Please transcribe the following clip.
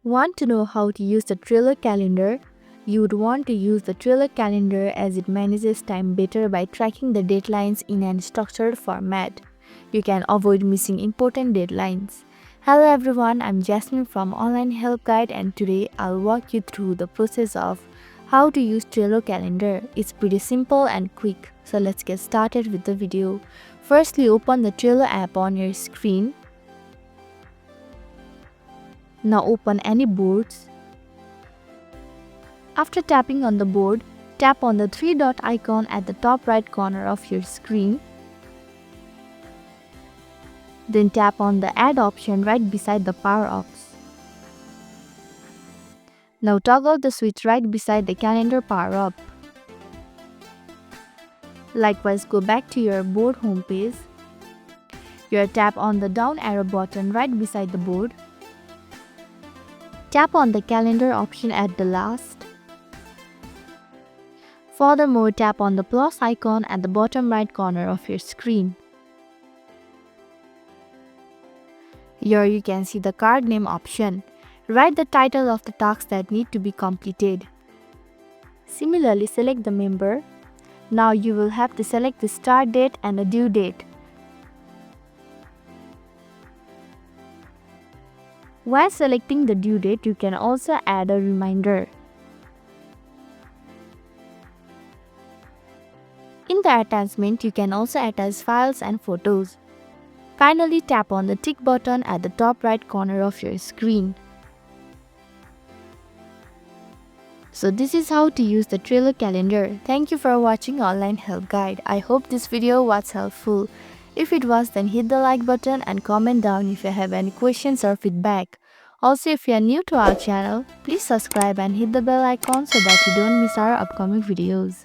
Want to know how to use the Trello calendar? You would want to use the Trello calendar as it manages time better by tracking the deadlines in a structured format. You can avoid missing important deadlines. Hello everyone, I'm Jasmine from Online Help Guide, and today I'll walk you through the process of how to use Trello calendar. It's pretty simple and quick, so let's get started with the video. Firstly, open the Trello app on your screen. Now open any boards. After tapping on the board, tap on the three-dot icon at the top right corner of your screen. Then tap on the Add option right beside the power-ups. Now toggle the switch right beside the calendar power-up. Likewise, go back to your board homepage. Tap on the down arrow button right beside the board. Tap on the calendar option at the last. Furthermore, tap on the plus icon at the bottom right corner of your screen. Here you can see the card name option. Write the title of the tasks that need to be completed. Similarly, select the member. Now you will have to select the start date and the due date. While selecting the due date, you can also add a reminder. In the attachment, you can also attach files and photos. Finally, tap on the tick button at the top right corner of your screen. So this is how to use the Trello calendar. Thank you for watching Online Help Guide. I hope this video was helpful. If it was, then hit the like button and comment down if you have any questions or feedback. Also, if you are new to our channel, please subscribe and hit the bell icon so that you don't miss our upcoming videos.